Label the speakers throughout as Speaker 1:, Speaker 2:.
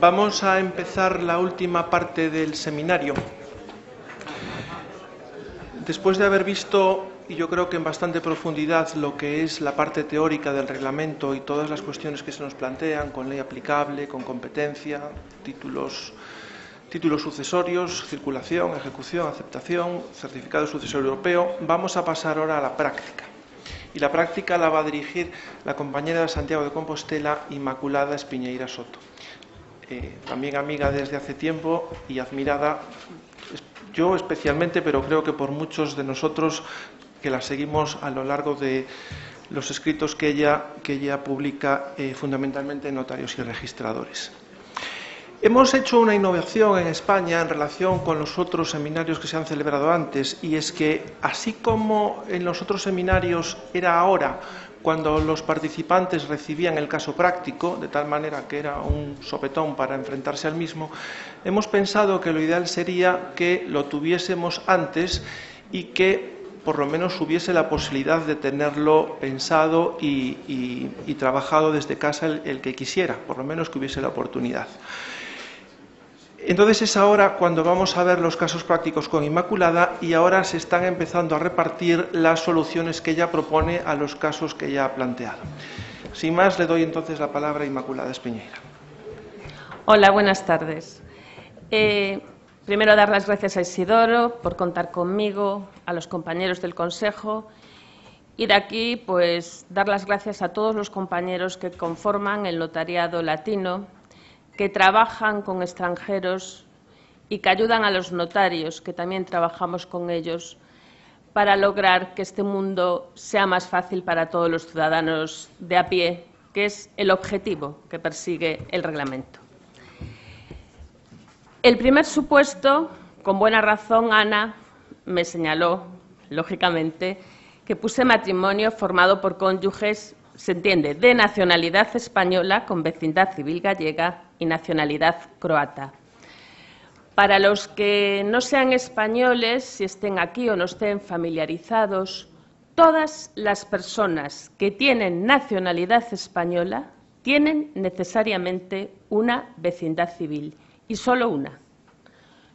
Speaker 1: Vamos a empezar la última parte del seminario. Después de haber visto, y yo creo que en bastante profundidad, lo que es la parte teórica del reglamento y todas las cuestiones que se nos plantean, con ley aplicable, con competencia, títulos sucesorios, circulación, ejecución, aceptación, certificado sucesorio europeo, vamos a pasar ahora a la práctica. Y la práctica la va a dirigir la compañera de Santiago de Compostela, Inmaculada Espiñeira Soto. También amiga desde hace tiempo y admirada, yo especialmente, pero creo que por muchos de nosotros que la seguimos a lo largo de los escritos que ella publica fundamentalmente en notarios y registradores. Hemos hecho una innovación en España en relación con los otros seminarios que se han celebrado antes, y es que, así como en los otros seminarios era ahora cuando los participantes recibían el caso práctico, de tal manera que era un sopetón para enfrentarse al mismo, hemos pensado que lo ideal sería que lo tuviésemos antes y que por lo menos hubiese la posibilidad de tenerlo pensado y trabajado desde casa el que quisiera, por lo menos que hubiese la oportunidad. Entonces es ahora cuando vamos a ver los casos prácticos con Inmaculada, y ahora se están empezando a repartir las soluciones que ella propone a los casos que ella ha planteado. Sin más, le doy entonces la palabra a Inmaculada Espiñeira.
Speaker 2: Hola, buenas tardes. Primero, dar las gracias a Isidoro por contar conmigo, a los compañeros del Consejo, y de aquí, pues, dar las gracias a todos los compañeros que conforman el notariado latino, que trabajan con extranjeros y que ayudan a los notarios, que también trabajamos con ellos, para lograr que este mundo sea más fácil para todos los ciudadanos de a pie, que es el objetivo que persigue el reglamento. El primer supuesto, con buena razón, Ana me señaló, lógicamente, que puse matrimonio formado por cónyuges, se entiende, de nacionalidad española con vecindad civil gallega y nacionalidad croata. Para los que no sean españoles, si estén aquí o no estén familiarizados, todas las personas que tienen nacionalidad española tienen necesariamente una vecindad civil, y solo una.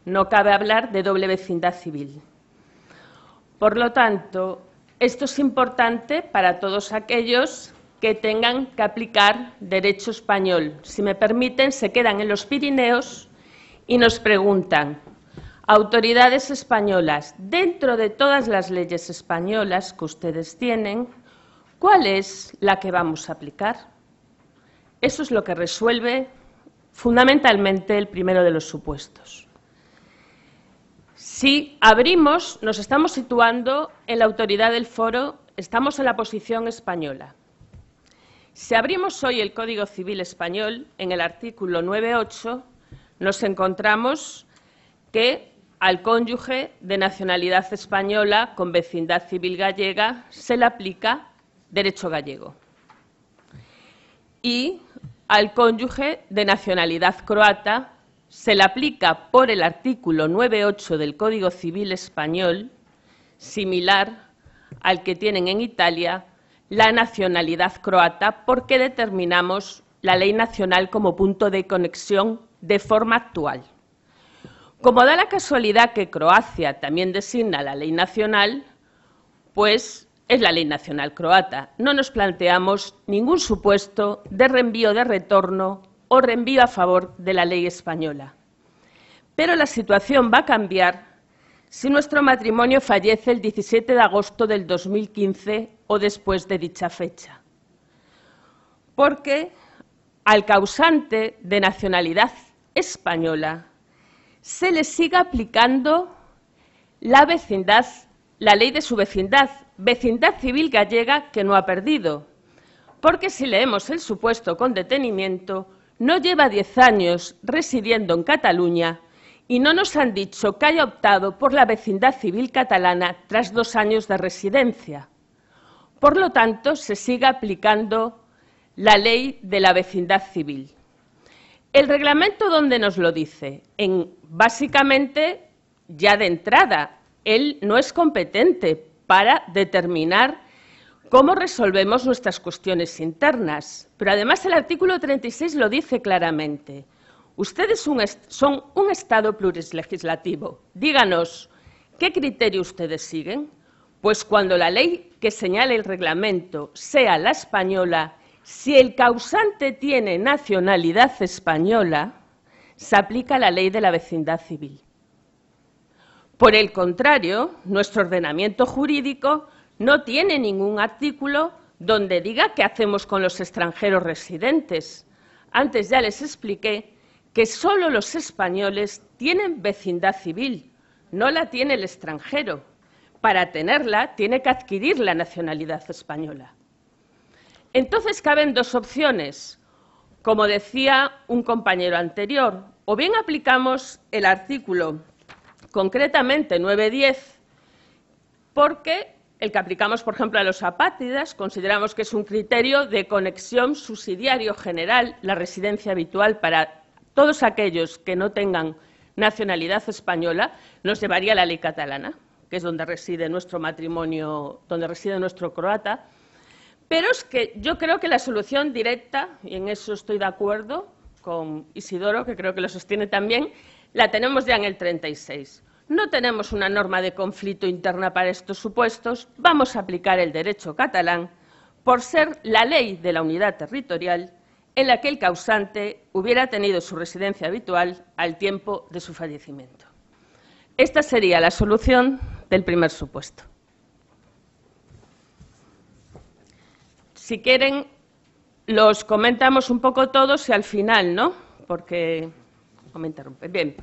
Speaker 2: No cabe hablar de doble vecindad civil. Por lo tanto, esto es importante para todos aquellos que tengan que aplicar derecho español. Si me permiten, se quedan en los Pirineos y nos preguntan: autoridades españolas, dentro de todas las leyes españolas que ustedes tienen, ¿cuál es la que vamos a aplicar? Eso es lo que resuelve fundamentalmente el primero de los supuestos. Si abrimos, nos estamos situando en la autoridad del foro, estamos en la posición española. Si abrimos hoy el Código Civil español, en el artículo 9.8, nos encontramos que al cónyuge de nacionalidad española con vecindad civil gallega se le aplica derecho gallego. Y al cónyuge de nacionalidad croata se le aplica por el artículo 9.8 del Código Civil español, similar al que tienen en Italia, la nacionalidad croata, porque determinamos la ley nacional como punto de conexión de forma actual. Como da la casualidad que Croacia también designa la ley nacional, pues es la ley nacional croata. No nos planteamos ningún supuesto de reenvío de retorno o reenvío a favor de la ley española. Pero la situación va a cambiar si nuestro matrimonio fallece el 17 de agosto del 2015 o después de dicha fecha. Porque al causante de nacionalidad española se le sigue aplicando la ley de su vecindad civil gallega, que no ha perdido. Porque si leemos el supuesto con detenimiento, no lleva 10 años residiendo en Cataluña y no nos han dicho que haya optado por la vecindad civil catalana tras 2 años de residencia. Por lo tanto, se sigue aplicando la ley de la vecindad civil. El reglamento, ¿dónde nos lo dice? Básicamente, ya de entrada, él no es competente para determinar cómo resolvemos nuestras cuestiones internas. Pero además el artículo 36 lo dice claramente. Ustedes son un Estado plurilegislativo. Díganos, ¿qué criterio ustedes siguen? Pues cuando la ley que señale el reglamento sea la española, si el causante tiene nacionalidad española, se aplica la ley de la vecindad civil. Por el contrario, nuestro ordenamiento jurídico no tiene ningún artículo donde diga qué hacemos con los extranjeros residentes. Antes ya les expliqué que solo los españoles tienen vecindad civil, no la tiene el extranjero. Para tenerla, tiene que adquirir la nacionalidad española. Entonces, caben dos opciones. Como decía un compañero anterior, o bien aplicamos el artículo, concretamente 9.10, porque el que aplicamos, por ejemplo, a los apátridas, consideramos que es un criterio de conexión subsidiario general, la residencia habitual para todos aquellos que no tengan nacionalidad española, nos llevaría a la ley catalana, que es donde reside nuestro matrimonio, donde reside nuestro croata. Pero es que yo creo que la solución directa, y en eso estoy de acuerdo con Isidoro, que creo que lo sostiene también, la tenemos ya en el 36. No tenemos una norma de conflicto interna para estos supuestos, vamos a aplicar el derecho catalán por ser la ley de la unidad territorial en la que el causante hubiera tenido su residencia habitual al tiempo de su fallecimiento. Esta sería la solución del primer supuesto. Si quieren, los comentamos un poco todos y al final, ¿no? Porque no me interrumpen. Bien.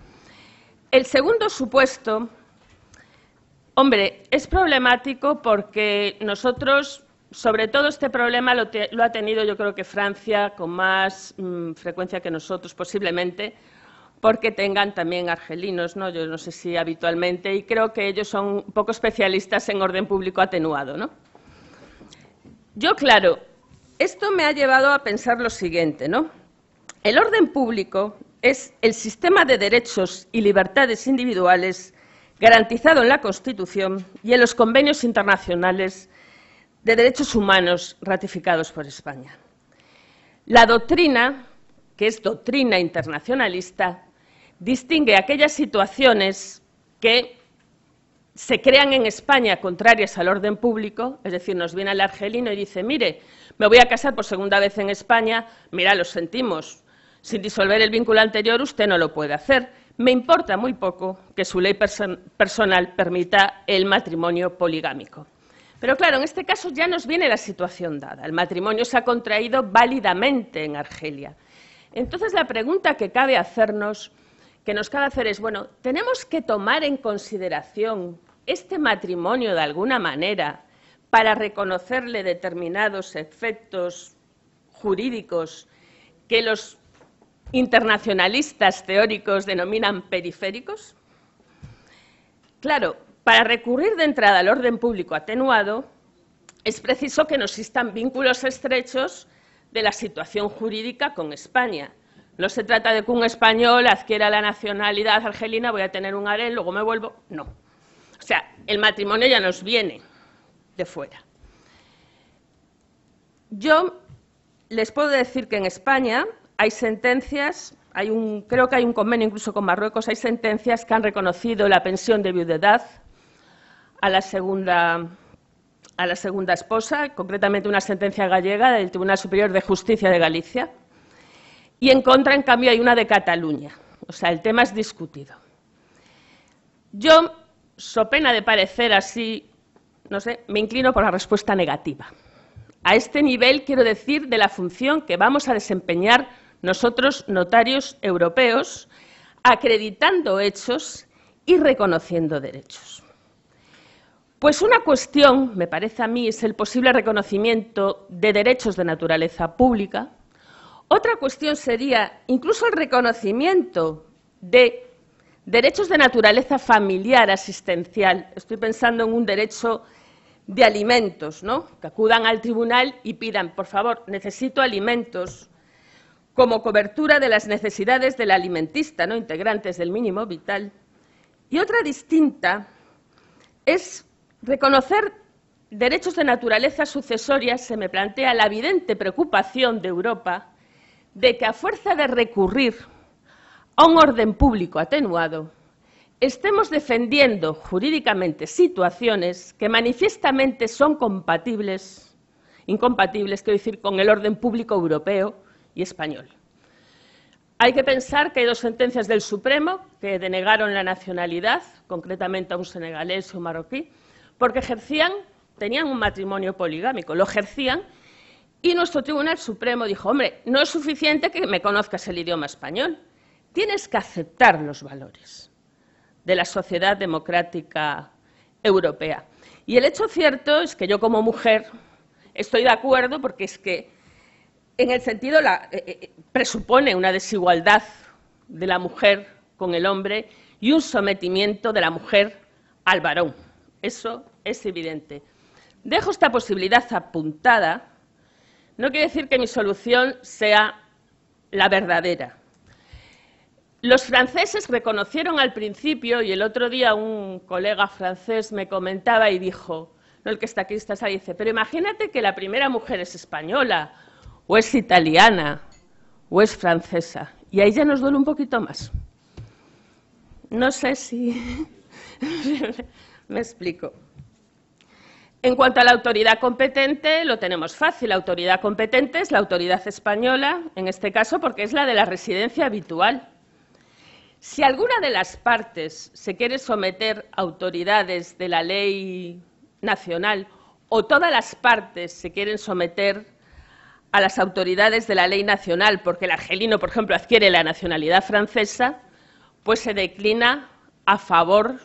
Speaker 2: El segundo supuesto, hombre, es problemático porque nosotros, sobre todo este problema lo ha tenido yo creo que Francia con más frecuencia que nosotros posiblemente, porque tengan también argelinos, ¿no? Yo no sé si habitualmente, y creo que ellos son un poco especialistas en orden público atenuado, ¿no? Yo, claro, esto me ha llevado a pensar lo siguiente, ¿no? El orden público es el sistema de derechos y libertades individuales garantizado en la Constitución y en los convenios internacionales de derechos humanos ratificados por España. La doctrina, que es doctrina internacionalista, distingue aquellas situaciones que se crean en España contrarias al orden público, es decir, nos viene el argelino y dice, mire, me voy a casar por segunda vez en España, mira, lo sentimos, sin disolver el vínculo anterior usted no lo puede hacer. Me importa muy poco que su ley personal permita el matrimonio poligámico. Pero claro, en este caso ya nos viene la situación dada. El matrimonio se ha contraído válidamente en Argelia. Entonces, la pregunta que cabe hacernos, que nos cabe hacer es, bueno, ¿tenemos que tomar en consideración este matrimonio de alguna manera para reconocerle determinados efectos jurídicos que los internacionalistas teóricos denominan periféricos? Claro, para recurrir de entrada al orden público atenuado es preciso que no existan vínculos estrechos de la situación jurídica con España. No se trata de que un español adquiera la nacionalidad argelina, voy a tener un harén, luego me vuelvo. No. O sea, el matrimonio ya nos viene de fuera. Yo les puedo decir que en España hay sentencias, creo que hay un convenio incluso con Marruecos, hay sentencias que han reconocido la pensión de viudedad a la segunda esposa, concretamente una sentencia gallega del Tribunal Superior de Justicia de Galicia, y en contra, en cambio, hay una de Cataluña. O sea, el tema es discutido. Yo, so pena de parecer así, no sé, me inclino por la respuesta negativa. A este nivel, quiero decir, de la función que vamos a desempeñar nosotros, notarios europeos, acreditando hechos y reconociendo derechos. Pues una cuestión, me parece a mí, es el posible reconocimiento de derechos de naturaleza pública. Otra cuestión sería incluso el reconocimiento de derechos de naturaleza familiar, asistencial. Estoy pensando en un derecho de alimentos, ¿no? Que acudan al tribunal y pidan, por favor, necesito alimentos como cobertura de las necesidades del alimentista, ¿no? Integrantes del mínimo vital. Y otra distinta es reconocer derechos de naturaleza sucesoria. Se me plantea la evidente preocupación de Europa de que a fuerza de recurrir a un orden público atenuado, estemos defendiendo jurídicamente situaciones que manifiestamente son incompatibles, quiero decir, con el orden público europeo y español. Hay que pensar que hay dos sentencias del Supremo que denegaron la nacionalidad, concretamente a un senegalés y un marroquí, porque tenían un matrimonio poligámico, lo ejercían, y nuestro Tribunal Supremo dijo, hombre, no es suficiente que me conozcas el idioma español, tienes que aceptar los valores de la sociedad democrática europea. Y el hecho cierto es que yo como mujer estoy de acuerdo porque es que en el sentido presupone una desigualdad de la mujer con el hombre y un sometimiento de la mujer al varón. Eso es evidente. Dejo esta posibilidad apuntada. No quiere decir que mi solución sea la verdadera. Los franceses reconocieron al principio, y el otro día un colega francés me comentaba y dijo, no el que está aquí, dice, pero imagínate que la primera mujer es española, o es italiana, o es francesa, y ahí ya nos duele un poquito más. No sé si me explico. En cuanto a la autoridad competente, lo tenemos fácil. La autoridad competente es la autoridad española, en este caso porque es la de la residencia habitual. Si alguna de las partes se quiere someter a autoridades de la ley nacional o todas las partes se quieren someter a las autoridades de la ley nacional porque el argelino, por ejemplo, adquiere la nacionalidad francesa, pues se declina a favor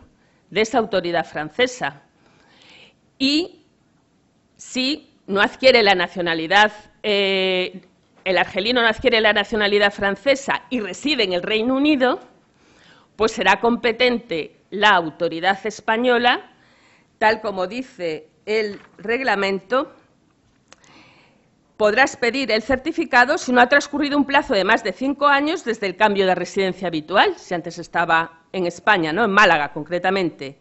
Speaker 2: de esa autoridad francesa. Y si no adquiere la nacionalidad, el argelino no adquiere la nacionalidad francesa y reside en el Reino Unido, pues será competente la autoridad española, tal como dice el reglamento, podrás pedir el certificado si no ha transcurrido un plazo de más de 5 años desde el cambio de residencia habitual, si antes estaba en España, ¿no? En Málaga concretamente.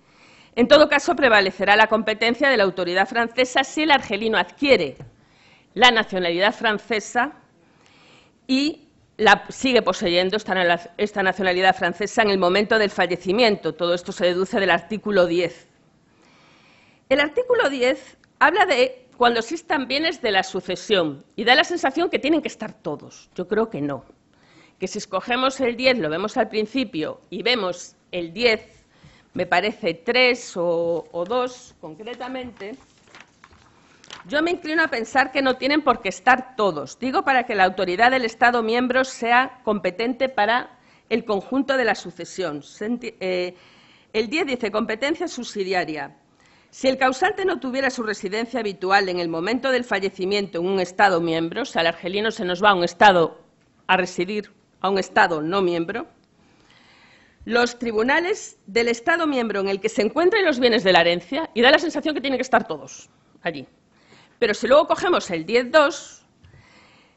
Speaker 2: En todo caso, prevalecerá la competencia de la autoridad francesa si el argelino adquiere la nacionalidad francesa y sigue poseyendo esta nacionalidad francesa en el momento del fallecimiento. Todo esto se deduce del artículo 10. El artículo 10 habla de cuando existan bienes de la sucesión y da la sensación que tienen que estar todos. Yo creo que no. Que si escogemos el 10, lo vemos al principio, y vemos el 10, me parece 3 o 2 concretamente, yo me inclino a pensar que no tienen por qué estar todos. Digo, para que la autoridad del Estado miembro sea competente para el conjunto de la sucesión. El 10 dice competencia subsidiaria. Si el causante no tuviera su residencia habitual en el momento del fallecimiento en un Estado miembro, o sea, el argelino se nos va a residir a un Estado no miembro, los tribunales del Estado miembro en el que se encuentren los bienes de la herencia, y da la sensación que tienen que estar todos allí. Pero si luego cogemos el 10.2,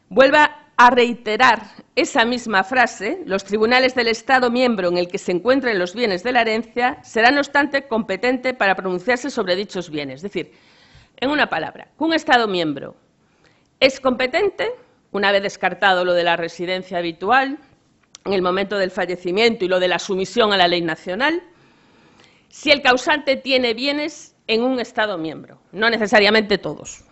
Speaker 2: vuelve a reiterar esa misma frase, los tribunales del Estado miembro en el que se encuentren los bienes de la herencia serán, no obstante, competente para pronunciarse sobre dichos bienes. Es decir, en una palabra, que un Estado miembro es competente, una vez descartado lo de la residencia habitual, en el momento del fallecimiento y lo de la sumisión a la ley nacional, si el causante tiene bienes en un Estado miembro, no necesariamente todos.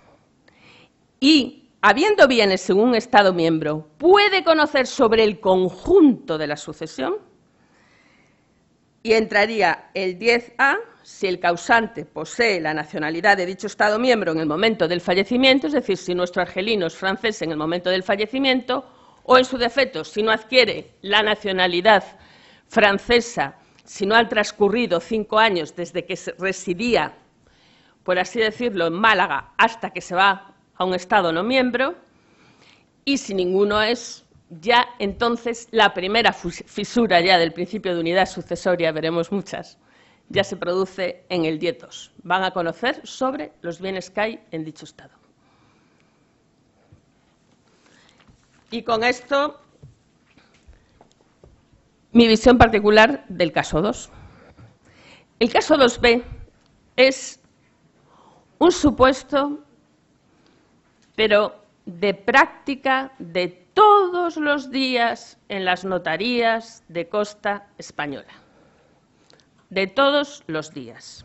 Speaker 2: Y, habiendo bienes en un Estado miembro, puede conocer sobre el conjunto de la sucesión, y entraría el 10A si el causante posee la nacionalidad de dicho Estado miembro en el momento del fallecimiento, es decir, si nuestro argelino es francés en el momento del fallecimiento, o en su defecto, si no adquiere la nacionalidad francesa, si no han transcurrido 5 años desde que residía, por así decirlo, en Málaga hasta que se va a un Estado no miembro, y si ninguno es, ya entonces la primera fisura ya del principio de unidad sucesoria, veremos muchas, ya se produce en el 10.2. Van a conocer sobre los bienes que hay en dicho Estado. Y con esto, mi visión particular del caso 2. El caso 2b es un supuesto, pero de práctica de todos todos los días en las notarías de costa española. De todos los días.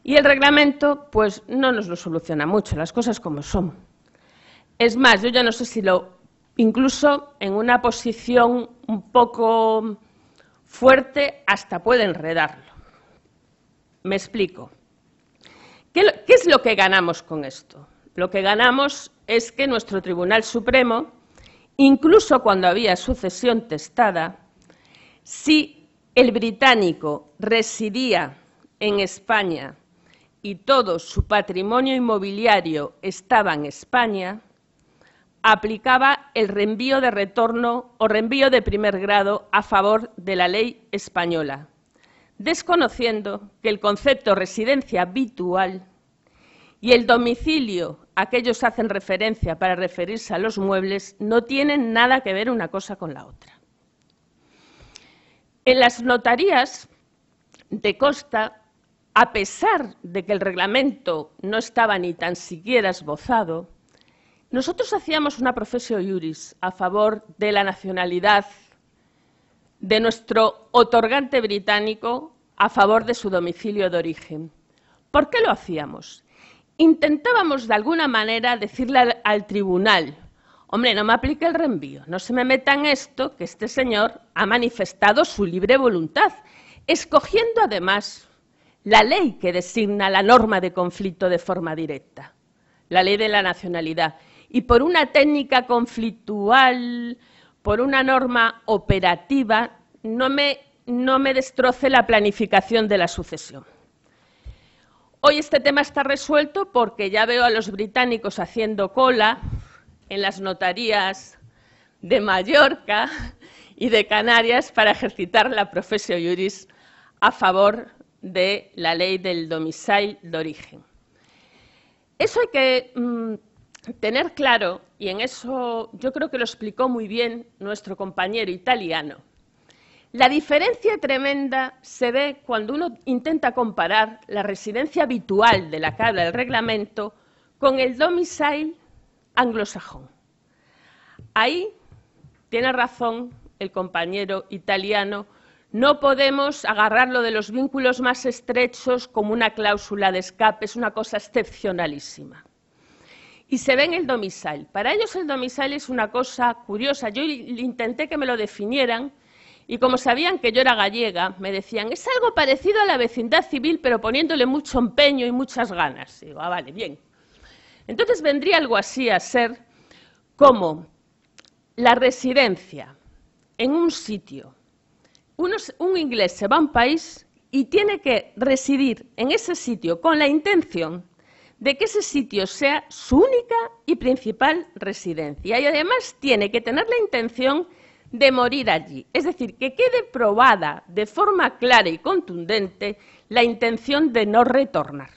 Speaker 2: Y el reglamento, pues, no nos lo soluciona mucho, las cosas como son. Es más, yo ya no sé si incluso en una posición un poco fuerte, hasta puede enredarlo. Me explico. ¿Qué es lo que ganamos con esto? Lo que ganamos es que nuestro Tribunal Supremo, incluso cuando había sucesión testada, si el británico residía en España y todo su patrimonio inmobiliario estaba en España, aplicaba el reenvío de retorno o reenvío de primer grado a favor de la ley española, desconociendo que el concepto residencia habitual y el domicilio a que ellos hacen referencia para referirse a los muebles no tienen nada que ver una cosa con la otra. En las notarías de costa, a pesar de que el reglamento no estaba ni tan siquiera esbozado, nosotros hacíamos una professio iuris a favor de la nacionalidad de nuestro otorgante británico a favor de su domicilio de origen. ¿Por qué lo hacíamos? Intentábamos de alguna manera decirle al tribunal: hombre, no me aplique el reenvío, no se me meta en esto, que este señor ha manifestado su libre voluntad, escogiendo además la ley que designa la norma de conflicto de forma directa, la ley de la nacionalidad. Y por una técnica conflictual, por una norma operativa, no me destroce la planificación de la sucesión. Hoy este tema está resuelto porque ya veo a los británicos haciendo cola en las notarías de Mallorca y de Canarias para ejercitar la professio iuris a favor de la ley del domicile de origen. Eso hay que tener claro, y en eso yo creo que lo explicó muy bien nuestro compañero italiano. La diferencia tremenda se ve cuando uno intenta comparar la residencia habitual de la que habla el reglamento con el domicile anglosajón. Ahí tiene razón el compañero italiano, no podemos agarrarlo de los vínculos más estrechos como una cláusula de escape, es una cosa excepcionalísima. Y se ve en el domicile. Para ellos el domicile es una cosa curiosa. Yo intenté que me lo definieran y como sabían que yo era gallega, me decían, es algo parecido a la vecindad civil, pero poniéndole mucho empeño y muchas ganas. Y digo, vale, bien. Entonces vendría algo así a ser como la residencia en un sitio. Un inglés se va a un país y tiene que residir en ese sitio con la intención de que ese sitio sea su única y principal residencia. Y además tiene que tener la intención de morir allí. Es decir, que quede probada de forma clara y contundente la intención de no retornar.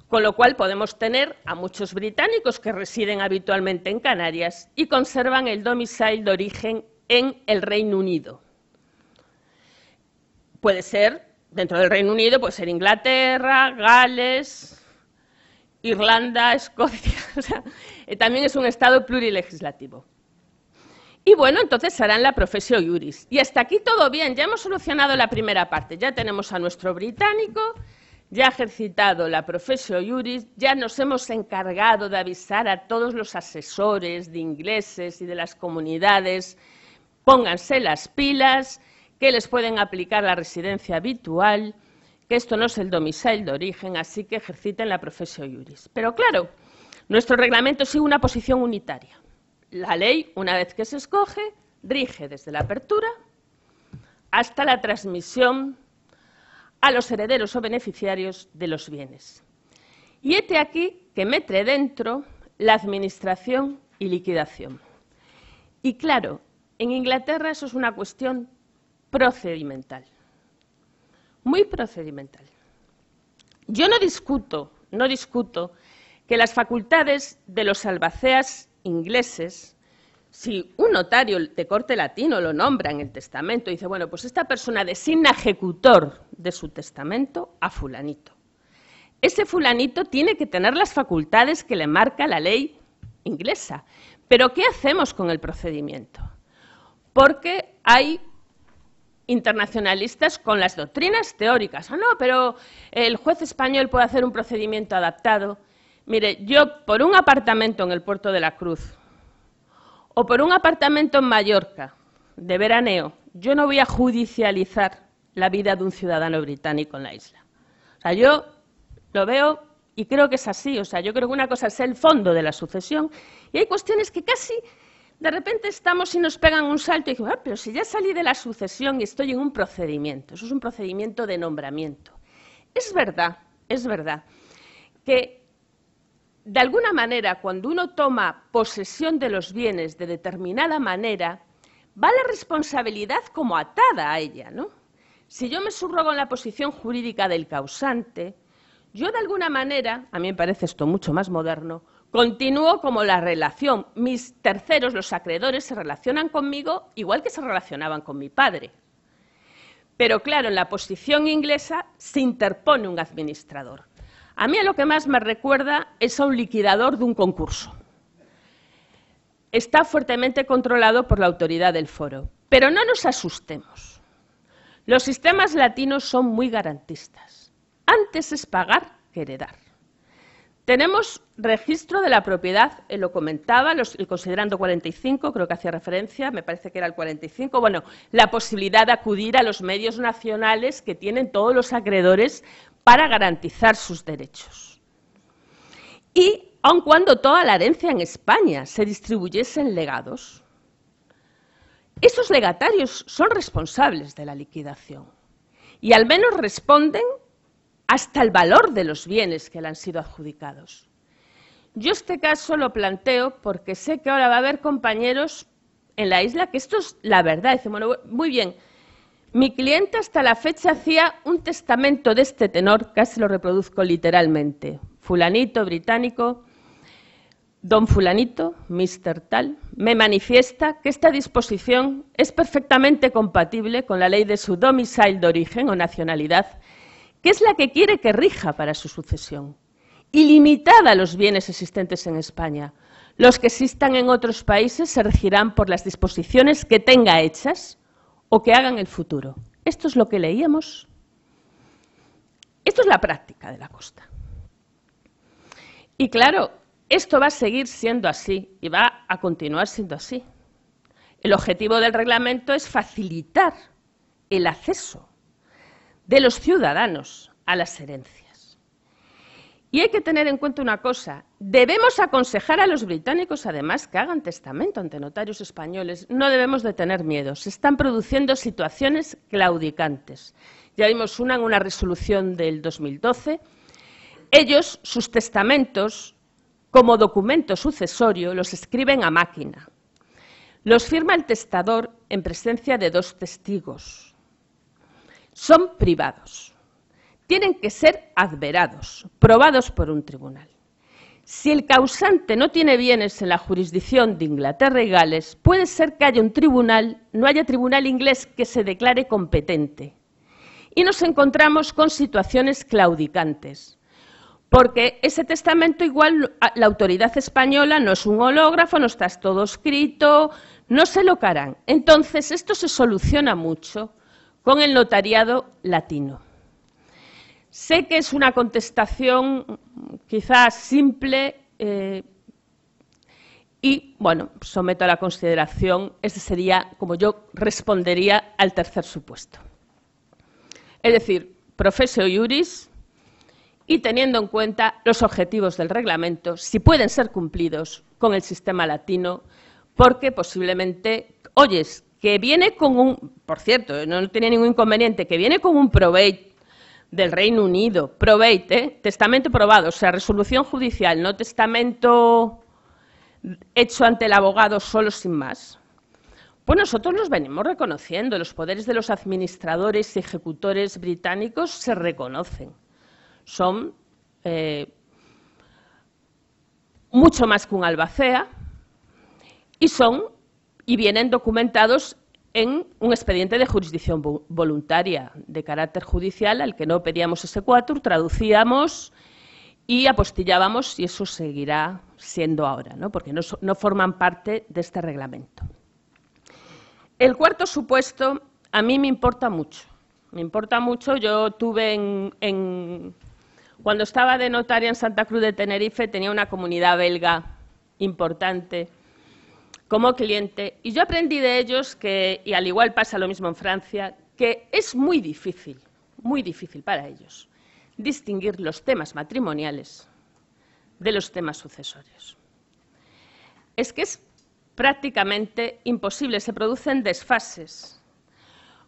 Speaker 2: Con lo cual podemos tener a muchos británicos que residen habitualmente en Canarias y conservan el domicile de origen en el Reino Unido. Puede ser, dentro del Reino Unido, puede ser Inglaterra, Gales, Irlanda, Escocia, o sea, también es un estado plurilegislativo. Y bueno, entonces harán la professio iuris. Y hasta aquí todo bien, ya hemos solucionado la primera parte, ya tenemos a nuestro británico, ya ha ejercitado la professio iuris, ya nos hemos encargado de avisar a todos los asesores de ingleses y de las comunidades, pónganse las pilas, que les pueden aplicar la residencia habitual, que esto no es el domicile de origen, así que ejerciten la professio iuris. Pero claro, nuestro reglamento sigue una posición unitaria. La ley, una vez que se escoge, rige desde la apertura hasta la transmisión a los herederos o beneficiarios de los bienes. Y hete aquí que mete dentro la administración y liquidación. Y claro, en Inglaterra eso es una cuestión procedimental, muy procedimental. Yo no discuto que las facultades de los albaceas ingleses, si un notario de corte latino lo nombra en el testamento y dice, bueno, pues esta persona designa ejecutor de su testamento a fulanito. Ese fulanito tiene que tener las facultades que le marca la ley inglesa, Pero ¿qué hacemos con el procedimiento? Porque hay internacionalistas con las doctrinas teóricas. Ah, no, pero el juez español puede hacer un procedimiento adaptado. Mire, yo por un apartamento en el Puerto de la Cruz o por un apartamento en Mallorca de veraneo, yo no voy a judicializar la vida de un ciudadano británico en la isla. O sea, yo lo veo y creo que es así. O sea, yo creo que una cosa es el fondo de la sucesión y hay cuestiones que casi de repente estamos y nos pegan un salto y digo, ah, pero si ya salí de la sucesión y estoy en un procedimiento, eso es un procedimiento de nombramiento. Es verdad que de alguna manera cuando uno toma posesión de los bienes de determinada manera, va la responsabilidad como atada a ella, ¿no? Si yo me subrogo en la posición jurídica del causante, yo de alguna manera, a mí me parece esto mucho más moderno, continúo como la relación. Mis terceros, los acreedores, se relacionan conmigo igual que se relacionaban con mi padre. Pero claro, en la posición inglesa se interpone un administrador. A mí a lo que más me recuerda es a un liquidador de un concurso. Está fuertemente controlado por la autoridad del foro. Pero no nos asustemos. Los sistemas latinos son muy garantistas. Antes es pagar que heredar. Tenemos registro de la propiedad, lo comentaba, el considerando 45, creo que hacía referencia, me parece que era el 45, bueno, la posibilidad de acudir a los medios nacionales que tienen todos los acreedores para garantizar sus derechos. Y aun cuando toda la herencia en España se distribuyese en legados, esos legatarios son responsables de la liquidación y al menos responden hasta el valor de los bienes que le han sido adjudicados. Yo este caso lo planteo porque sé que ahora va a haber compañeros en la isla que esto es la verdad. Dicen, bueno, muy bien, mi cliente hasta la fecha hacía un testamento de este tenor, casi lo reproduzco literalmente. Fulanito, británico, don fulanito, Mr. Tal, me manifiesta que esta disposición es perfectamente compatible con la ley de su domicilio de origen o nacionalidad, que es la que quiere que rija para su sucesión, ilimitada a los bienes existentes en España. Los que existan en otros países se regirán por las disposiciones que tenga hechas o que haga en el futuro. Esto es lo que leíamos. Esto es la práctica de la costa. Y claro, esto va a seguir siendo así y va a continuar siendo así. El objetivo del reglamento es facilitar el acceso de los ciudadanos a las herencias. Y hay que tener en cuenta una cosa, debemos aconsejar a los británicos además que hagan testamento ante notarios españoles, no debemos de tener miedo, se están produciendo situaciones claudicantes. Ya vimos una en una resolución del 2012, ellos sus testamentos como documento sucesorio los escriben a máquina, los firma el testador en presencia de 2 testigos. Son privados, tienen que ser adverados, probados por un tribunal. Si el causante no tiene bienes en la jurisdicción de Inglaterra y Gales, puede ser que haya un tribunal, no haya tribunal inglés que se declare competente. Y nos encontramos con situaciones claudicantes, porque ese testamento igual la autoridad española no es un hológrafo, no está todo escrito, no se lo harán. Entonces, esto se soluciona mucho con el notariado latino. Sé que es una contestación quizás simple y, bueno, someto a la consideración, ese sería como yo respondería al tercer supuesto. Es decir, professio iuris y teniendo en cuenta los objetivos del reglamento, si pueden ser cumplidos con el sistema latino, porque posiblemente, oyes, que viene con un, por cierto, no tiene ningún inconveniente, que viene con un probate del Reino Unido, probate, testamento probado, o sea, resolución judicial, no testamento hecho ante el abogado solo sin más. Pues nosotros nos venimos reconociendo, los poderes de los administradores y ejecutores británicos se reconocen. Son mucho más que un albacea y vienen documentados en un expediente de jurisdicción voluntaria de carácter judicial al que no pedíamos ese quatur, traducíamos y apostillábamos, y eso seguirá siendo ahora, ¿no? Porque no forman parte de este reglamento. El cuarto supuesto a mí me importa mucho. Me importa mucho. Yo tuve cuando estaba de notaria en Santa Cruz de Tenerife, tenía una comunidad belga importante como cliente, y yo aprendí de ellos que, y al igual pasa lo mismo en Francia, que es muy difícil para ellos distinguir los temas matrimoniales de los temas sucesorios. Es que es prácticamente imposible, se producen desfases,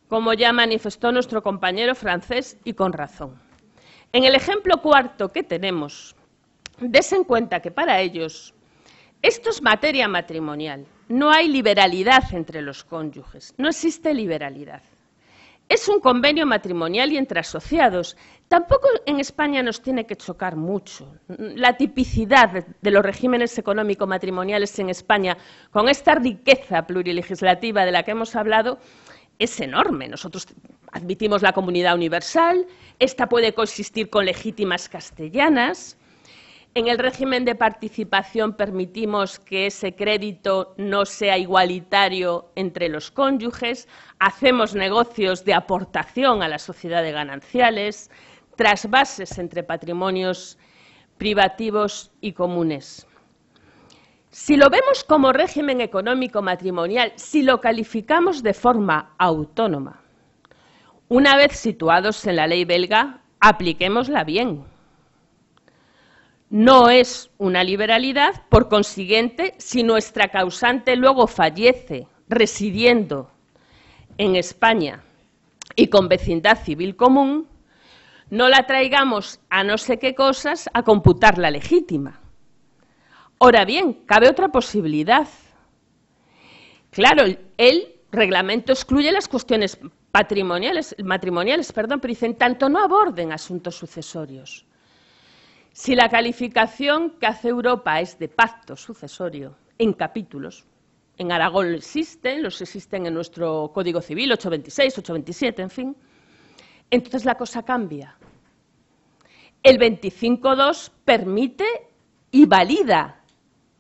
Speaker 2: como ya manifestó nuestro compañero francés, y con razón. En el ejemplo cuarto que tenemos, des en cuenta que para ellos esto es materia matrimonial, no hay liberalidad entre los cónyuges, no existe liberalidad. Es un convenio matrimonial y entre asociados. Tampoco en España nos tiene que chocar mucho. La tipicidad de los regímenes económico-matrimoniales en España, con esta riqueza plurilegislativa de la que hemos hablado, es enorme. Nosotros admitimos la comunidad universal, esta puede coexistir con legítimas castellanas. En el régimen de participación permitimos que ese crédito no sea igualitario entre los cónyuges, hacemos negocios de aportación a la sociedad de gananciales, trasvases entre patrimonios privativos y comunes. Si lo vemos como régimen económico matrimonial, si lo calificamos de forma autónoma, una vez situados en la ley belga, apliquémosla bien. No es una liberalidad, por consiguiente, si nuestra causante luego fallece residiendo en España y con vecindad civil común, no la traigamos a no sé qué cosas a computar la legítima. Ahora bien, cabe otra posibilidad. Claro, el reglamento excluye las cuestiones matrimoniales, pero dicen, tanto no aborden asuntos sucesorios. Si la calificación que hace Europa es de pacto sucesorio en capítulos, en Aragón los existen en nuestro Código Civil, 826, 827, en fin, entonces la cosa cambia. El 25.2 permite y valida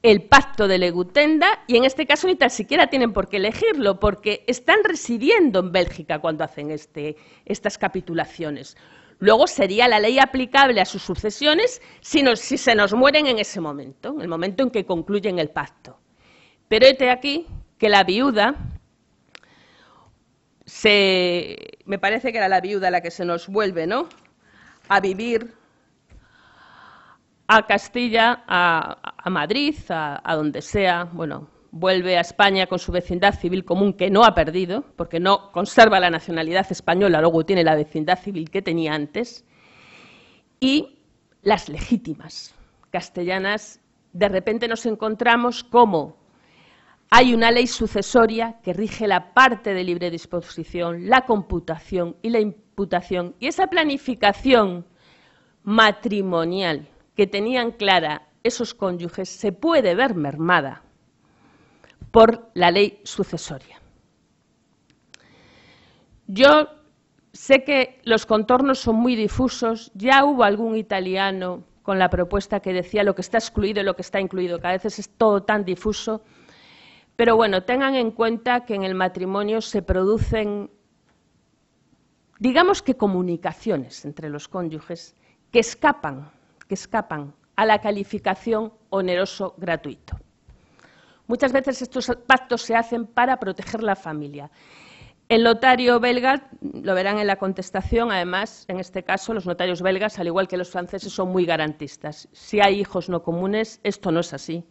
Speaker 2: el pacto de legutenda, y en este caso ni tan siquiera tienen por qué elegirlo, porque están residiendo en Bélgica cuando hacen estas capitulaciones. Luego sería la ley aplicable a sus sucesiones si se nos mueren en ese momento, en el momento en que concluyen el pacto. Pero hete aquí que la viuda, me parece que era la viuda la que se nos vuelve, ¿no?, a vivir a Castilla, a Madrid, a donde sea, bueno, vuelve a España con su vecindad civil común, que no ha perdido, porque no conserva la nacionalidad española, luego tiene la vecindad civil que tenía antes, y las legítimas castellanas, de repente nos encontramos como hay una ley sucesoria que rige la parte de libre disposición, la computación y la imputación, y esa planificación matrimonial que tenían clara esos cónyuges se puede ver mermada por la ley sucesoria. Yo sé que los contornos son muy difusos, ya hubo algún italiano con la propuesta que decía lo que está excluido y lo que está incluido, que a veces es todo tan difuso, pero bueno, tengan en cuenta que en el matrimonio se producen, digamos que comunicaciones entre los cónyuges que escapan a la calificación oneroso gratuito. Muchas veces estos pactos se hacen para proteger la familia. El notario belga, lo verán en la contestación, además, en este caso, los notarios belgas, al igual que los franceses, son muy garantistas. Si hay hijos no comunes, esto no es así,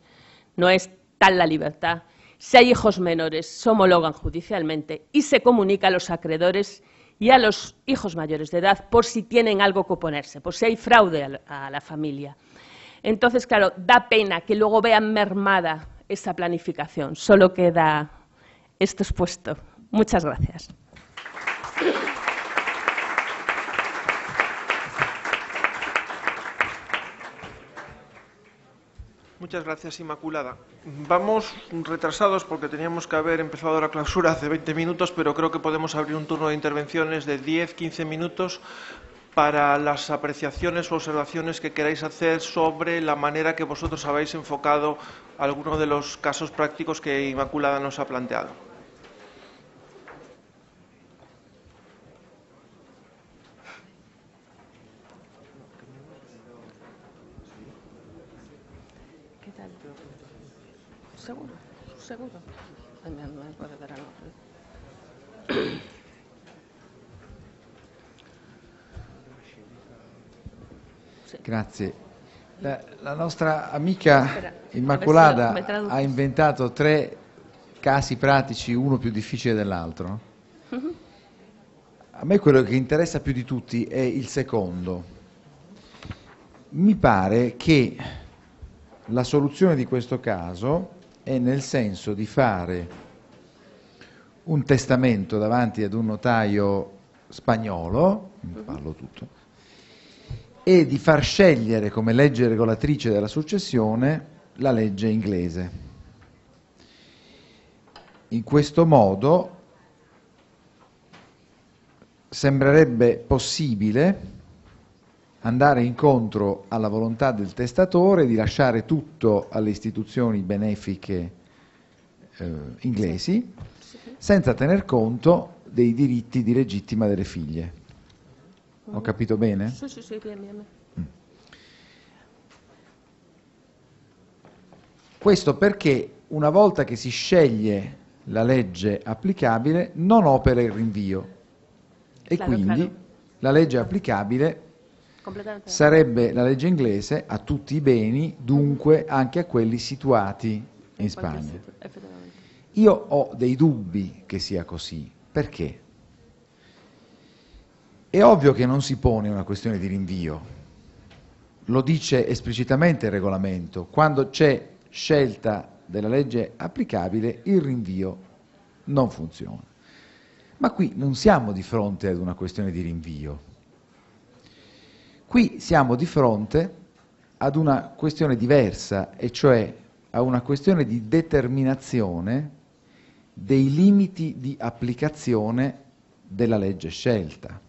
Speaker 2: no es tal la libertad. Si hay hijos menores, se homologan judicialmente y se comunica a los acreedores y a los hijos mayores de edad por si tienen algo que oponerse, por si hay fraude a la familia. Entonces, claro, da pena que luego vean mermada esa planificación. Solo queda esto expuesto. Muchas gracias.
Speaker 1: Muchas gracias, Inmaculada. Vamos retrasados porque teníamos que haber empezado la clausura hace 20 minutos, pero creo que podemos abrir un turno de intervenciones de 10-15 minutos para las apreciaciones o observaciones que queráis hacer sobre la manera que vosotros habéis enfocado algunos de los casos prácticos que Inmaculada nos ha planteado.
Speaker 2: ¿Qué tal? ¿Seguro? ¿Seguro? Ay, me puede dar algo.
Speaker 3: Grazie. La nostra amica Immacolata ha inventato 3 casi pratici, uno più difficile dell'altro. A me quello che interessa più di tutti è il secondo. Mi pare che la soluzione di questo caso è nel senso di fare un testamento davanti ad un notaio spagnolo, parlo tutto, e di far scegliere come legge regolatrice della successione la legge inglese. In questo modo sembrerebbe possibile andare incontro alla volontà del testatore di lasciare tutto alle istituzioni benefiche inglesi, senza tener conto dei diritti di legittima delle figlie. Ho capito bene?
Speaker 2: Sì, sì, sì, bien.
Speaker 3: Questo perché una volta che si sceglie la legge applicabile non opera il rinvio e quindi la legge applicabile sarebbe la legge inglese a tutti i beni, dunque anche a quelli situati in Spagna. Io ho dei dubbi che sia così. Perché? È ovvio che non si pone una questione di rinvio, lo dice esplicitamente il regolamento, quando c'è scelta della legge applicabile il rinvio non funziona. Ma qui non siamo di fronte ad una questione di rinvio, qui siamo di fronte ad una questione diversa, e cioè a una questione di determinazione dei limiti di applicazione della legge scelta.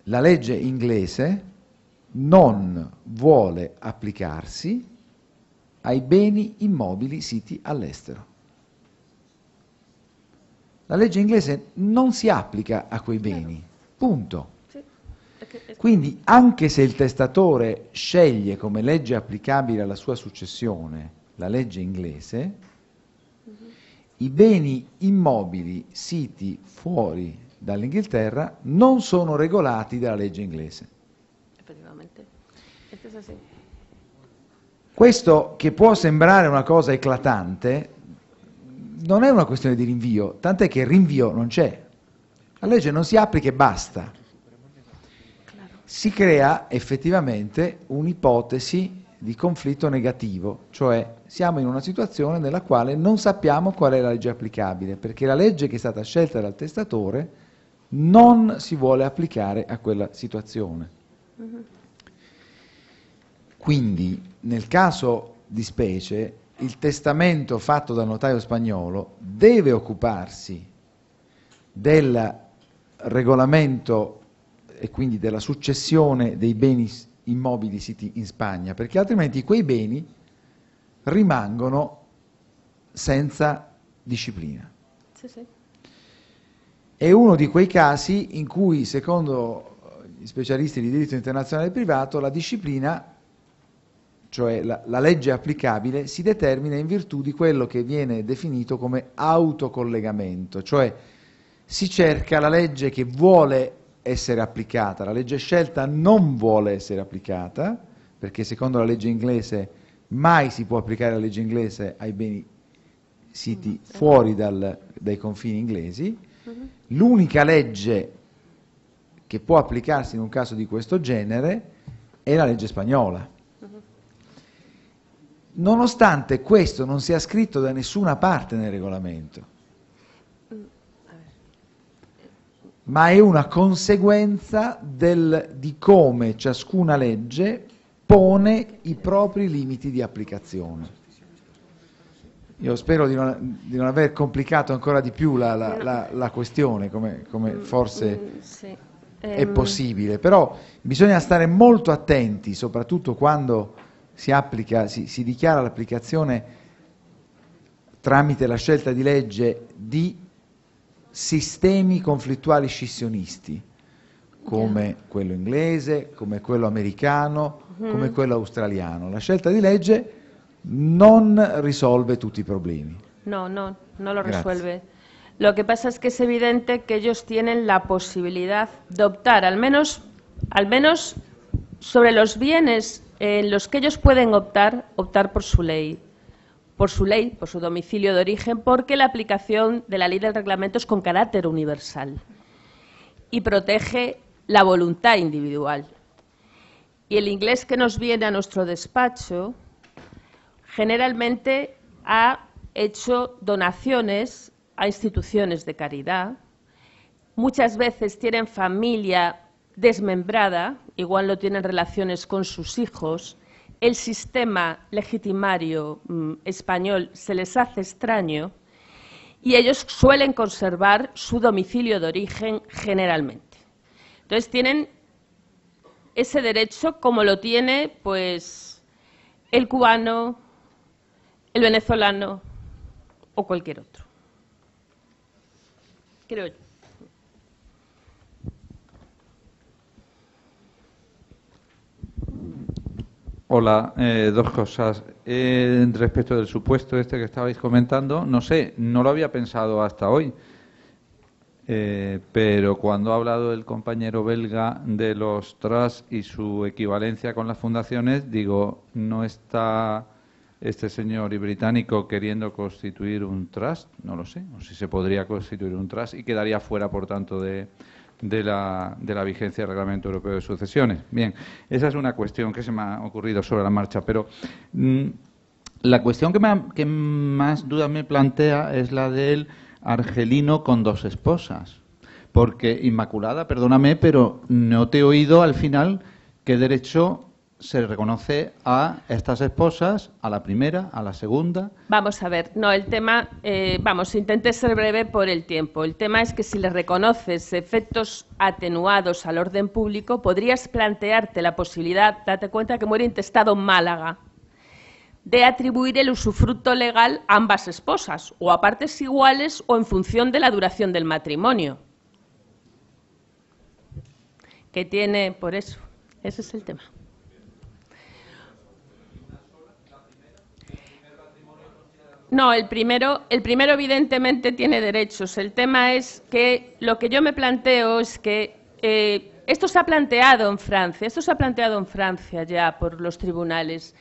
Speaker 3: La legge inglese non vuole applicarsi ai beni immobili siti all'estero. La legge inglese non si applica a quei beni, punto. Quindi anche se il testatore sceglie come legge applicabile alla sua successione la legge inglese, i beni immobili siti fuori dall'Inghilterra non sono regolati dalla legge inglese.
Speaker 2: Effettivamente.
Speaker 3: Questo, che può sembrare una cosa eclatante, non è una questione di rinvio, tant'è che il rinvio non c'è. La legge non si applica e basta. Si crea effettivamente un'ipotesi di conflitto negativo, cioè siamo in una situazione nella quale non sappiamo qual è la legge applicabile, perché la legge che è stata scelta dal testatore non si vuole applicare a quella situazione. Quindi, nel caso di specie, il testamento fatto dal notaio spagnolo deve occuparsi del regolamento e quindi della successione dei beni immobili siti in Spagna, perché altrimenti quei beni rimangono senza disciplina.
Speaker 2: Sì, sì.
Speaker 3: È uno di quei casi in cui, secondo gli specialisti di diritto internazionale privato, la disciplina, cioè la legge applicabile, si determina in virtù di quello che viene definito come autocollegamento, cioè si cerca la legge che vuole essere applicata, la legge scelta non vuole essere applicata, perché secondo la legge inglese mai si può applicare la legge inglese ai beni siti fuori dai confini inglesi. L'unica legge che può applicarsi in un caso di questo genere è la legge spagnola. Nonostante questo non sia scritto da nessuna parte nel regolamento, ma è una conseguenza di come ciascuna legge pone i propri limiti di applicazione. Io spero di non aver complicato ancora di più la questione, come forse...
Speaker 2: Sì.
Speaker 3: è possibile, però bisogna stare molto attenti, soprattutto quando si applica, si dichiara l'applicazione tramite la scelta di legge di sistemi conflittuali scissionisti, come quello inglese, come quello americano, come quello australiano. La scelta di legge non risolve tutti i problemi.
Speaker 2: No lo resuelve. Lo que pasa es que es evidente que ellos tienen la posibilidad de optar, al menos sobre los bienes en los que ellos pueden optar por su ley, por su domicilio de origen, porque la aplicación de la ley del reglamento es con carácter universal y protege la voluntad individual. Y el inglés que nos viene a nuestro despacho generalmente ha hecho donaciones a instituciones de caridad, muchas veces tienen familia desmembrada, igual no tienen relaciones con sus hijos, el sistema legitimario español se les hace extraño y ellos suelen conservar su domicilio de origen generalmente. Entonces tienen ese derecho como lo tiene pues el cubano, el venezolano o cualquier otro. Creo yo.
Speaker 4: Hola, dos cosas. Respecto del supuesto este que estabais comentando, no sé, no lo había pensado hasta hoy, pero cuando ha hablado el compañero belga de los trusts y su equivalencia con las fundaciones, digo, ¿no está este señor y británico queriendo constituir un trust? No lo sé, o si se podría constituir un trust y quedaría fuera, por tanto, de la vigencia del Reglamento Europeo de Sucesiones. Bien, esa es una cuestión que se me ha ocurrido sobre la marcha, pero la cuestión que más duda me plantea es la del argelino con dos esposas, porque, Inmaculada, perdóname, pero no te he oído al final qué derecho se reconoce a estas esposas, a la primera, a la segunda.
Speaker 2: Vamos a ver, no, el tema, intenté ser breve por el tiempo. El tema es que si le reconoces efectos atenuados al orden público, podrías plantearte la posibilidad, date cuenta que muere intestado en Málaga, de atribuir el usufructo legal a ambas esposas, o a partes iguales o en función de la duración del matrimonio. Que tiene, por eso, ese es el tema. No, el primero evidentemente tiene derechos. El tema es que lo que yo me planteo es que esto se ha planteado en Francia ya por los tribunales.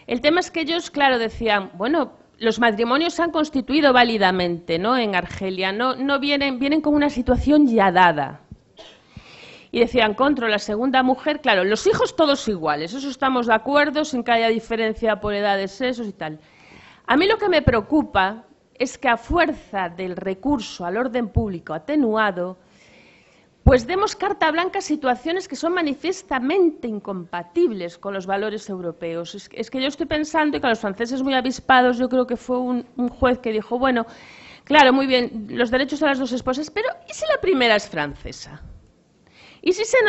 Speaker 2: El tema es que ellos, claro, decían, bueno, los matrimonios se han constituido válidamente, ¿no? En Argelia, no vienen con una situación ya dada. Y decían, contra la segunda mujer, claro, los hijos todos iguales, eso estamos de acuerdo, sin que haya diferencia por edades, sexos y tal. A mí lo que me preocupa es que a fuerza del recurso al orden público atenuado, pues demos carta blanca a situaciones que son manifiestamente incompatibles con los valores europeos. Es que yo estoy pensando, y con los franceses muy avispados, yo creo que fue un juez que dijo, bueno, claro, muy bien, los derechos a las dos esposas, pero ¿y si la primera es francesa? ¿Y si se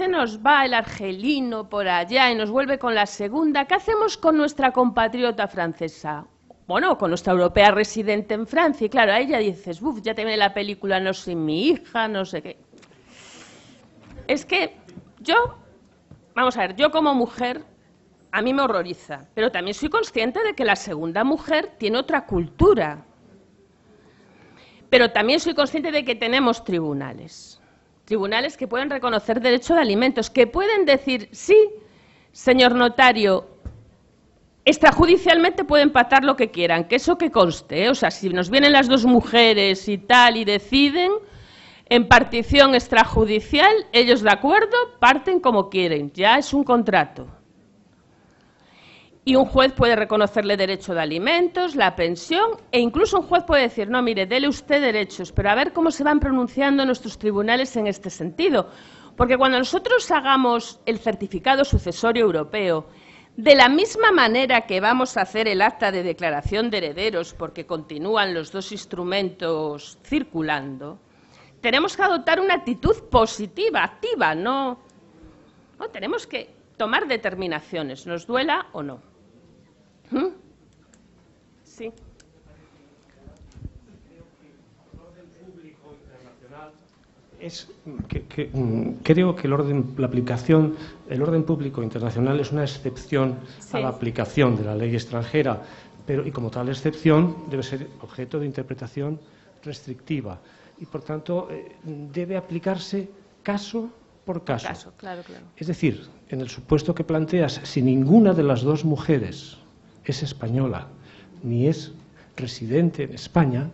Speaker 2: nos va el argelino por allá y nos vuelve con la segunda? ¿Qué hacemos con nuestra compatriota francesa? Bueno, con nuestra europea residente en Francia. Y claro, a ella dices, uff, ya te viene la película No soy mi hija, no sé qué. Es que vamos a ver, yo como mujer, a mí me horroriza, pero también soy consciente de que la segunda mujer tiene otra cultura. Pero también soy consciente de que tenemos tribunales que pueden reconocer derecho de alimentos, que pueden decir, sí, señor notario, extrajudicialmente pueden pactar lo que quieran, que eso que conste, ¿eh? O sea, si nos vienen las dos mujeres y tal y deciden, en partición extrajudicial, ellos de acuerdo, parten como quieren, ya es un contrato. Y un juez puede reconocerle derecho de alimentos, la pensión, e incluso un juez puede decir, no, mire, dele usted derechos, pero a ver cómo se van pronunciando nuestros tribunales en este sentido. Porque cuando nosotros hagamos el certificado sucesorio europeo, de la misma manera que vamos a hacer el acta de declaración de herederos, porque continúan los dos instrumentos circulando, tenemos que adoptar una actitud positiva, activa, no tenemos que tomar determinaciones, nos duela o no. Sí.
Speaker 5: Creo que el orden público internacional es una excepción a la aplicación de la ley extranjera, y como tal excepción debe ser objeto de interpretación restrictiva y, por tanto, debe aplicarse caso por caso.
Speaker 2: Claro.
Speaker 5: Es decir, en el supuesto que planteas, si ninguna de las dos mujeres es española ni es residente en España,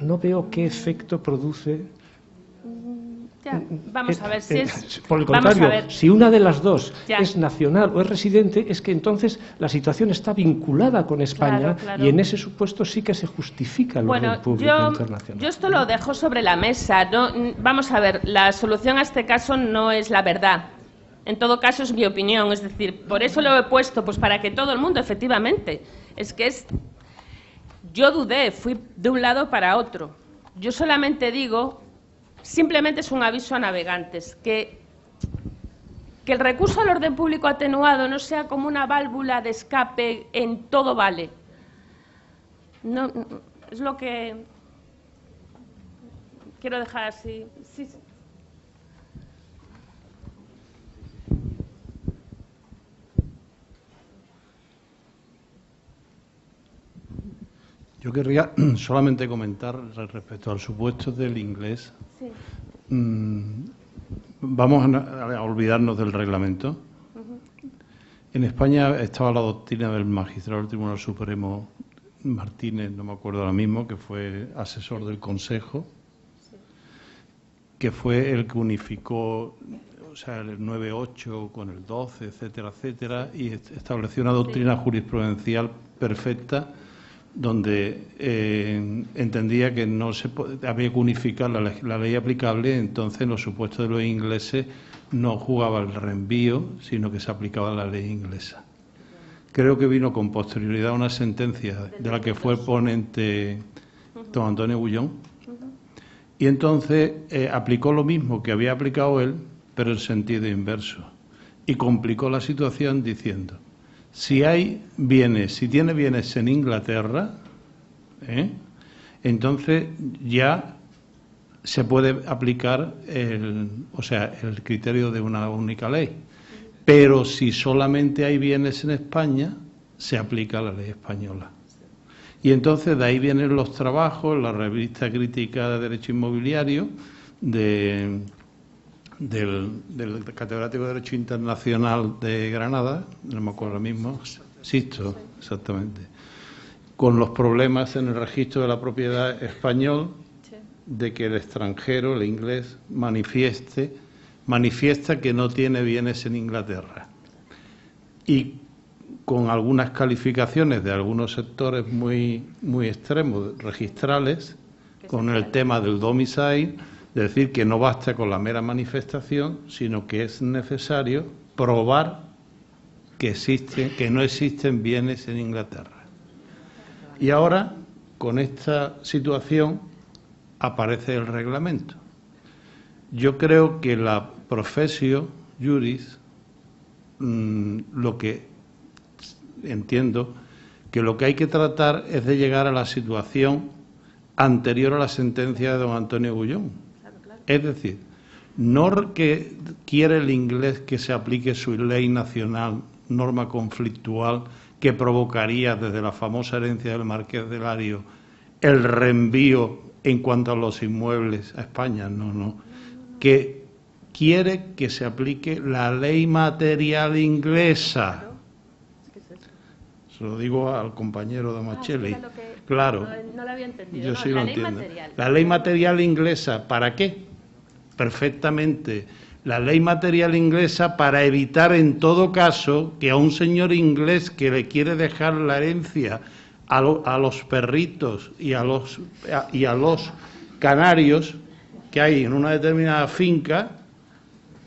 Speaker 5: no veo qué efecto produce.
Speaker 2: Vamos a ver si es...
Speaker 5: Por el contrario, si una de las dos es nacional o es residente, es que entonces la situación está vinculada con España,
Speaker 2: claro.
Speaker 5: Y en ese supuesto sí que se justifica el orden público internacional.
Speaker 2: Yo esto lo dejo sobre la mesa. Vamos a ver, la solución a este caso no es la verdad. En todo caso es mi opinión, es decir, por eso lo he puesto, pues para que todo el mundo, efectivamente, yo dudé, fui de un lado para otro. Yo solamente digo... Simplemente es un aviso a navegantes, que el recurso al orden público atenuado no sea como una válvula de escape en todo vale. No, es lo que quiero dejar así. Sí.
Speaker 6: Yo querría solamente comentar respecto al supuesto del inglés.
Speaker 2: Sí.
Speaker 6: Vamos a olvidarnos del reglamento. En España estaba la doctrina del magistrado del Tribunal Supremo Martínez, no me acuerdo ahora mismo, que fue asesor del Consejo, que fue el que unificó, o sea, el 9-8 con el 12, etcétera, etcétera, y estableció una doctrina jurisprudencial perfecta, donde entendía que no se había que unificar la ley aplicable. Entonces en los supuestos de los ingleses no jugaba el reenvío, sino que se aplicaba la ley inglesa. Creo que vino con posterioridad una sentencia de la que fue ponente don Antonio Bullón, y entonces aplicó lo mismo que había aplicado él, pero en sentido inverso, y complicó la situación diciendo: si tiene bienes en Inglaterra, entonces ya se puede aplicar el criterio de una única ley. Pero si solamente hay bienes en España, se aplica la ley española. Y entonces de ahí vienen los trabajos, la revista crítica de Derecho Inmobiliario, del catedrático de Derecho Internacional de Granada, no me acuerdo ahora mismo, Sisto, exactamente, con los problemas en el registro de la propiedad español, de que el extranjero, el inglés, manifiesta que no tiene bienes en Inglaterra. Y con algunas calificaciones de algunos sectores muy extremos, registrales, con el tema del domicile, es decir, que no basta con la mera manifestación, sino que es necesario probar que no existen bienes en Inglaterra. Y ahora, con esta situación, aparece el reglamento. Yo creo que la profesio juris, lo que entiendo, que lo que hay que tratar es de llegar a la situación anterior a la sentencia de don Antonio Bullón. Es decir, no que quiere el inglés que se aplique su ley nacional, norma conflictual, que provocaría desde la famosa herencia del Marqués de Lario el reenvío en cuanto a los inmuebles a España, no, que quiere que se aplique la ley material inglesa. Se lo digo al compañero Damascelli. Claro,
Speaker 2: no lo había entendido.
Speaker 6: Yo sí lo entiendo. La ley material inglesa, ¿para qué? Perfectamente. La ley material inglesa para evitar en todo caso que a un señor inglés que le quiere dejar la herencia a los perritos y a los canarios que hay en una determinada finca,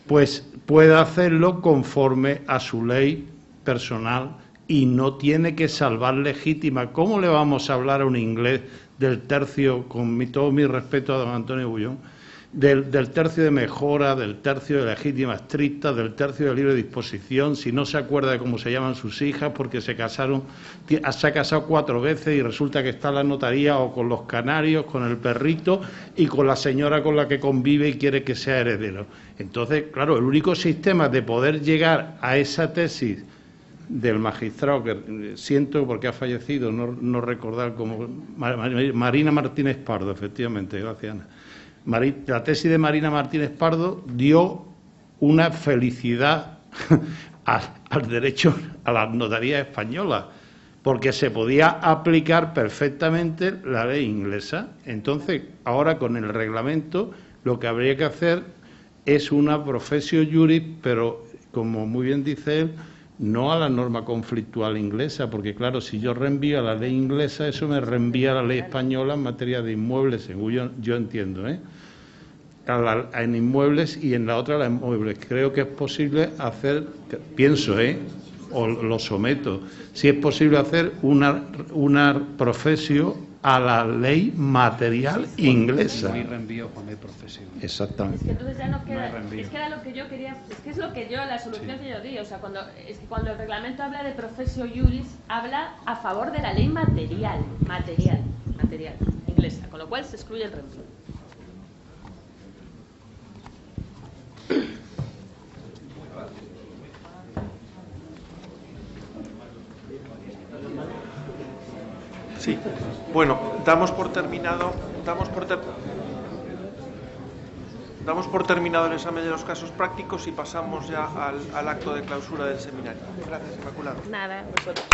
Speaker 6: pues pueda hacerlo conforme a su ley personal y no tiene que salvar legítima. ¿Cómo le vamos a hablar a un inglés del tercio, con todo mi respeto a don Antonio Bullón, del tercio de mejora, del tercio de legítima estricta, del tercio de libre disposición, si no se acuerda de cómo se llaman sus hijas porque se ha casado 4 veces y resulta que está en la notaría o con los canarios, con el perrito y con la señora con la que convive y quiere que sea heredero. Entonces, claro, el único sistema de poder llegar a esa tesis del magistrado, que siento porque ha fallecido, no recordar cómo, Marina Martínez Pardo, efectivamente, gracias Ana. La tesis de Marina Martínez Pardo dio una felicidad al derecho, a la notaría española, porque se podía aplicar perfectamente la ley inglesa. Entonces, ahora con el reglamento, lo que habría que hacer es una professio juris, pero, como muy bien dice él, no a la norma conflictual inglesa, porque claro, si yo reenvío a la ley inglesa, eso me reenvía a la ley española en materia de inmuebles, según yo entiendo, en inmuebles y en la otra la inmuebles. Creo que es posible hacer, pienso, o lo someto, si es posible hacer una profesio a la ley material inglesa.
Speaker 7: No hay reenvío cuando hay profesión.
Speaker 6: Exactamente.
Speaker 2: Es que entonces ya no queda.
Speaker 7: No hay
Speaker 2: Es que era lo que yo quería. Es que es lo que yo, la solución que yo di. O sea, cuando el reglamento habla de professio juris, habla a favor de la ley material inglesa, con lo cual se excluye el reenvío.
Speaker 1: Sí. Bueno, damos por terminado el examen de los casos prácticos y pasamos ya al acto de clausura del seminario. Gracias, Inmaculado.
Speaker 2: Nada, vosotros.